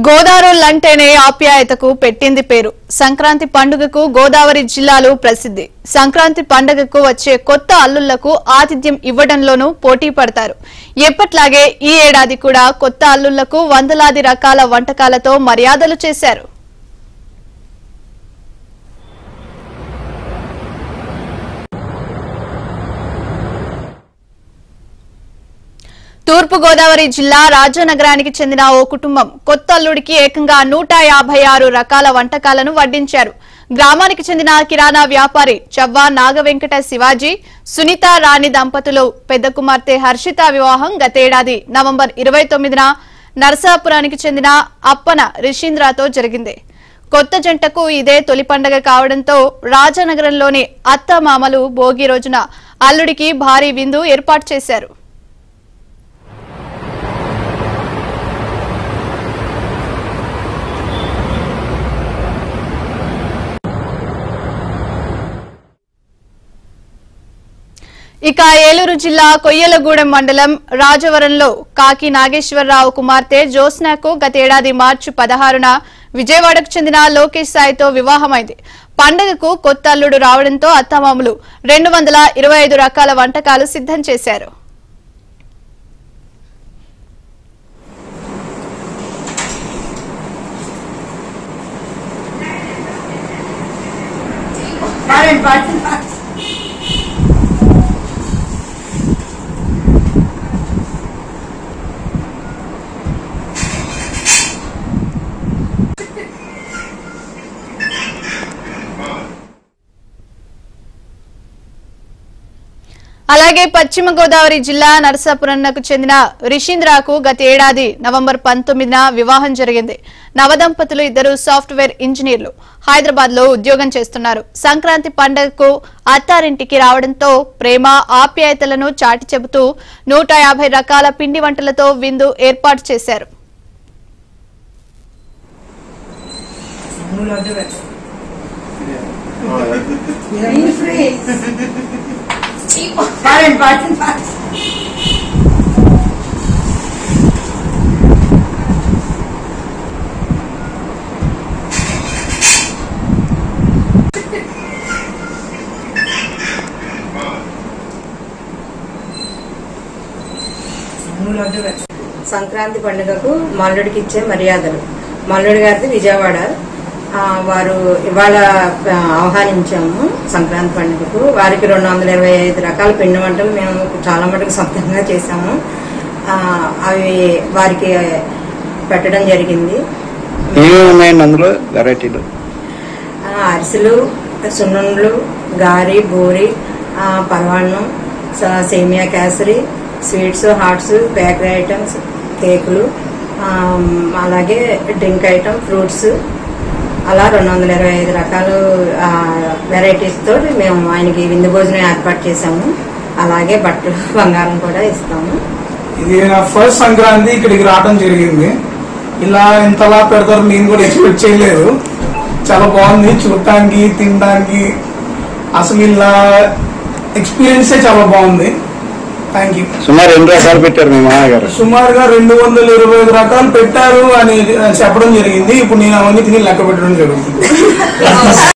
గోదావరులంటేనే ఆప్యాయతకు పెట్టింది పేరు. సంక్రాంతి పండుగకు గోదావరి జిల్లాలు ప్రసిద్ధి. సంక్రాంతి పండుగకు వచ్చే కొత్త అల్లుళ్లకు ఆతిథ్యం ఇవ్వడంలోనూ పోటీ పడతారు. ఎప్పట్లాగే ఈ ఏడాది కూడా కొత్త అల్లుళ్లకు వందలాది రకాల వంటకాలతో మర్యాదలు చేశారు. తూర్పు గోదావరి జిల్లా రాజానగరానికి చెందిన ఓ కుటుంబం కొత్త అల్లుడికి ఏకంగా 156 రకాల వంటకాలను వడ్డించారు. గ్రామానికి చెందిన కిరాణా వ్యాపారి చవ్వ నాగవెంకట శివాజీ, సునీత రాణి దంపతులు పెద్ద కుమార్తె హర్షిత వివాహం గతేడాది నవంబర్ 29న నరసాపురానికి చెందిన అప్పన రిషీంద్రతో జరిగింది. కొత్త జంటకు ఇదే తొలి పండగ కావడంతో రాజానగరంలోని అత్తమామలు భోగి రోజున అల్లుడికి భారీ విందు ఏర్పాటు చేశారు. ఇక ఏలూరు జిల్లా కొయ్యలగూడెం మండలం రాజవరంలో కాకి నాగేశ్వరరావు కుమార్తె జ్యోత్స్నకు గతేడాది మార్చి 16న విజయవాడకు చెందిన లోకేష్ సాయితో వివాహమైంది. పండుగకు కొత్త అల్లుడు రావడంతో అత్తమామలు 225 రకాల వంటకాలు సిద్ధం చేశారు. అలాగే పశ్చిమ గోదావరి జిల్లా నరసాపురంకు చెందిన రిషీంద్రకు గత ఏడాది నవంబర్ 19న వివాహం జరిగింది. నవదంపతులు ఇద్దరు సాఫ్ట్వేర్ ఇంజనీర్లు హైదరాబాద్ లో ఉద్యోగం చేస్తున్నారు. సంక్రాంతి పండుగకు అత్తారింటికి రావడంతో ప్రేమ ఆప్యాయతలను చాటి చెబుతూ 150 రకాల పిండి వంటలతో విందు ఏర్పాటు చేశారు. సంక్రాంతి పండుగకు మల్లుడికి ఇచ్చే మర్యాదలు. మల్లుడి గారిది విజయవాడ. వారు ఇవాళ ఆహ్వానించాము సంక్రాంతి పండుగకు. వారికి 225 రకాల పిండి వంటలు మేము చాలా మటుకు సొంతంగా చేశాము. అవి వారికి పెట్టడం జరిగింది. అరిసెలు, సున్నుండ్లు, గారి, బూరి, పరవాన్నం, సేమియా కేసరి, స్వీట్స్, హాట్స్, బేకరీ ఐటమ్స్, కేకులు, అలాగే డ్రింక్ ఐటమ్, ఫ్రూట్స్, అలా 225 రకాల వెరైటీస్ తోటి మేము ఆయనకి విందు భోజనం ఏర్పాటు చేశాము. అలాగే బట్టలు, బంగారం కూడా ఇస్తాము. ఇది నా ఫస్ట్ సంక్రాంతి ఇక్కడికి రావడం జరిగింది. ఇలా ఇంతలా పెడతారు నేను కూడా ఎక్స్పెక్ట్ చేయలేదు. చాలా బాగుంది చూడటానికి, తినడానికి. అసలు ఇలా ఎక్స్పీరియన్సే చాలా బాగుంది. Thank you. సుమారు ఎన్ని రకాలు పెట్టారు మీ మామగారు? సుమారుగా 225 రకాలు పెట్టారు అని చెప్పడం జరిగింది. ఇప్పుడు నేను అవన్నీ తిని లెక్క పెట్టడం జరుగుతుంది.